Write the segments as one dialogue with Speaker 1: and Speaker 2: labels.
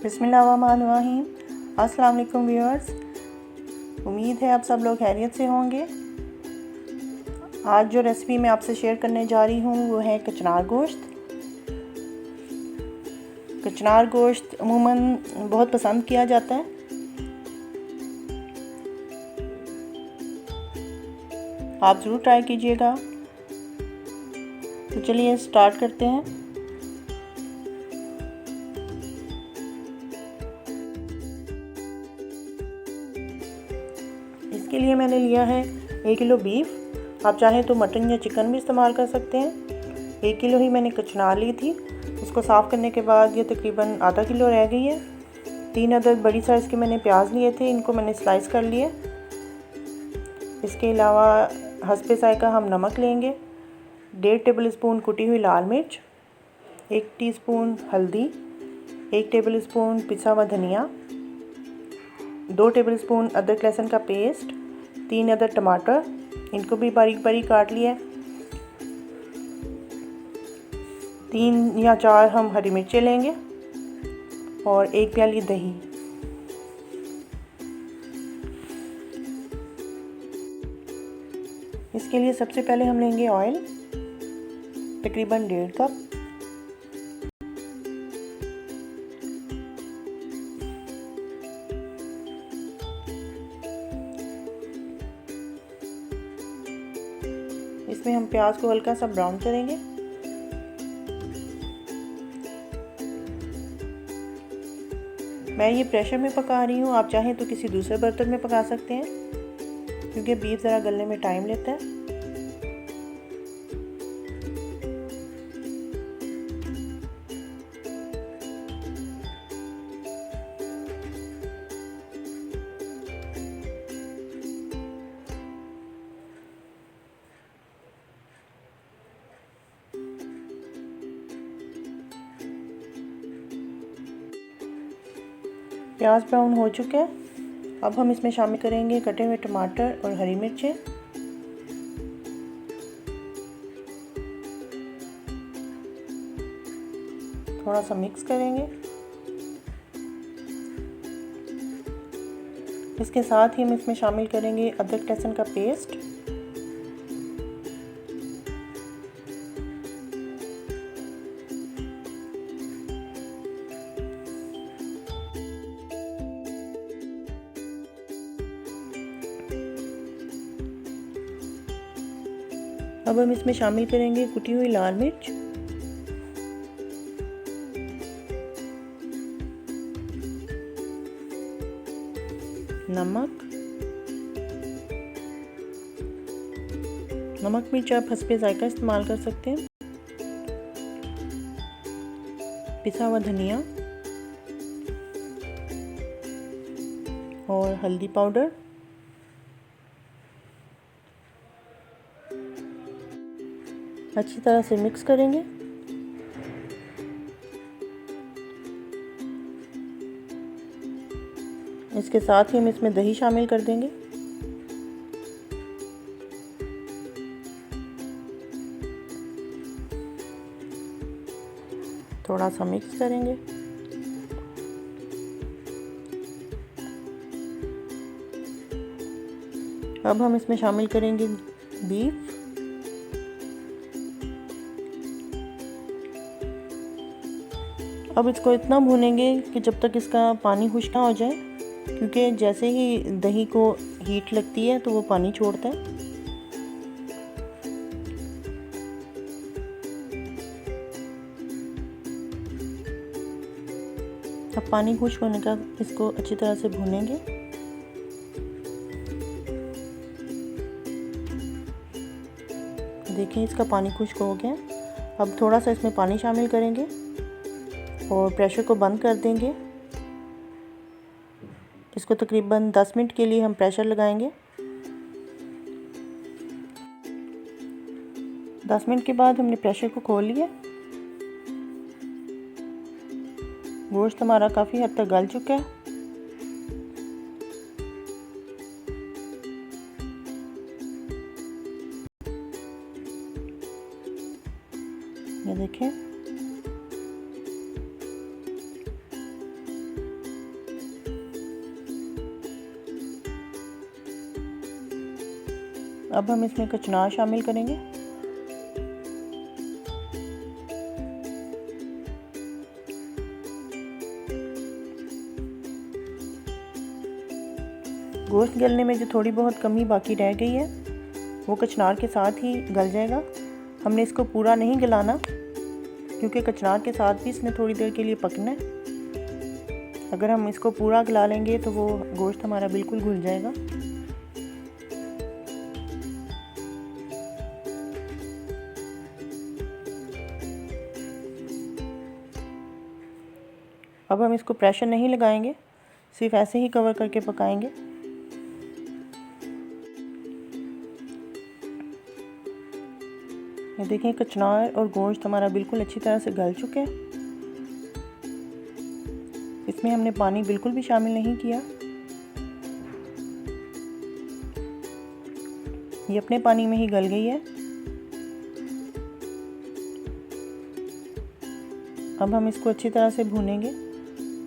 Speaker 1: बिस्मिल्लाहिर्रहमानिर्रहीम। अस्सलाम वालेकुम व्यूअर्स, उम्मीद है आप सब लोग खैरियत से होंगे। आज जो रेसिपी मैं आपसे शेयर करने जा रही हूँ वो है कचनार गोश्त। कचनार गोश्त अमूमन बहुत पसंद किया जाता है। आप ज़रूर ट्राई कीजिएगा। तो चलिए स्टार्ट करते हैं। इसके लिए मैंने लिया है 1 किलो बीफ। आप चाहें तो मटन या चिकन भी इस्तेमाल कर सकते हैं। 1 किलो ही मैंने कचनार ली थी। उसको साफ़ करने के बाद ये तकरीबन आधा किलो रह गई है। 3 अदद बड़ी साइज़ के मैंने प्याज लिए थे, इनको मैंने स्लाइस कर लिए। इसके अलावा हस्बे ज़ायक़ा हम नमक लेंगे, 1.5 टेबल स्पून कुटी हुई लाल मिर्च, 1 टीस्पून हल्दी, 1 टेबल स्पून पिसा हुआ धनिया, 2 टेबल स्पून अदरक लहसुन का पेस्ट, 3 अदद टमाटर, इनको भी बारीक बारीक काट लिया। 3 या 4 हम हरी मिर्चें लेंगे और 1 प्याली दही। इसके लिए सबसे पहले हम लेंगे ऑयल, तकरीबन 1.5 कप। इसमें हम प्याज को हल्का सा ब्राउन करेंगे। मैं ये प्रेशर में पका रही हूँ, आप चाहें तो किसी दूसरे बर्तन में पका सकते हैं, क्योंकि बीफ ज़रा गलने में टाइम लेता है। प्याज ब्राउन हो चुका है। अब हम इसमें शामिल करेंगे कटे हुए टमाटर और हरी मिर्चें। थोड़ा सा मिक्स करेंगे। इसके साथ ही हम इसमें शामिल करेंगे अदरक लहसुन का पेस्ट, अब हम इसमें शामिल करेंगे कुटी हुई लाल मिर्च, नमक मिर्च आप हस्बे ज़ायक़ा इस्तेमाल कर सकते हैं, पिसा हुआ धनिया और हल्दी पाउडर। अच्छी तरह से मिक्स करेंगे। इसके साथ ही हम इसमें दही शामिल कर देंगे। थोड़ा सा मिक्स करेंगे। अब हम इसमें शामिल करेंगे बीफ। अब इसको इतना भूनेंगे कि जब तक इसका पानी खुश्क ना हो जाए, क्योंकि जैसे ही दही को हीट लगती है तो वो पानी छोड़ता है। अब पानी खुश्क होने का इसको अच्छी तरह से भूनेंगे। देखिए इसका पानी खुश्क हो गया। अब थोड़ा सा इसमें पानी शामिल करेंगे और प्रेशर को बंद कर देंगे। इसको तकरीबन 10 मिनट के लिए हम प्रेशर लगाएंगे। 10 मिनट के बाद हमने प्रेशर को खोल लिया। गोश्त हमारा काफ़ी हद तक गल चुका है। ये देखें। अब हम इसमें कचनार शामिल करेंगे। गोश्त गलने में जो थोड़ी बहुत कमी बाकी रह गई है वो कचनार के साथ ही गल जाएगा। हमने इसको पूरा नहीं गलाना क्योंकि कचनार के साथ भी इसने थोड़ी देर के लिए पकना है। अगर हम इसको पूरा गला लेंगे तो वो गोश्त हमारा बिल्कुल घुल जाएगा। अब हम इसको प्रेशर नहीं लगाएंगे, सिर्फ ऐसे ही कवर करके पकाएंगे। ये देखें कचनार और गोश्त हमारा बिल्कुल अच्छी तरह से गल चुके हैं। इसमें हमने पानी बिल्कुल भी शामिल नहीं किया, ये अपने पानी में ही गल गई है। अब हम इसको अच्छी तरह से भूनेंगे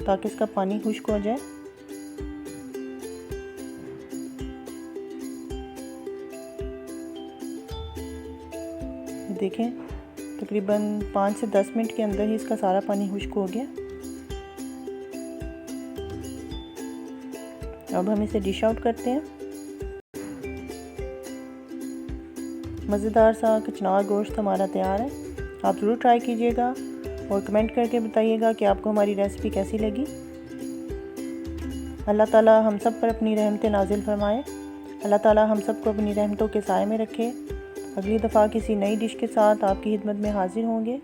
Speaker 1: ताकि इसका पानी खुश्क हो जाए। देखें तकरीबन 5 से 10 मिनट के अंदर ही इसका सारा पानी खुश्क हो गया। अब हम इसे डिश आउट करते हैं। मज़ेदार सा कचनार गोश्त हमारा तैयार है। आप ज़रूर ट्राई कीजिएगा और कमेंट करके बताइएगा कि आपको हमारी रेसिपी कैसी लगी। अल्लाह ताला हम सब पर अपनी रहमतें नाजिल फरमाए। अल्लाह ताला हम सब को अपनी रहमतों के साए में रखे। अगली दफ़ा किसी नई डिश के साथ आपकी खिदमत में हाजिर होंगे।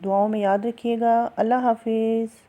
Speaker 1: दुआओं में याद रखिएगा। अल्लाह हाफिज़।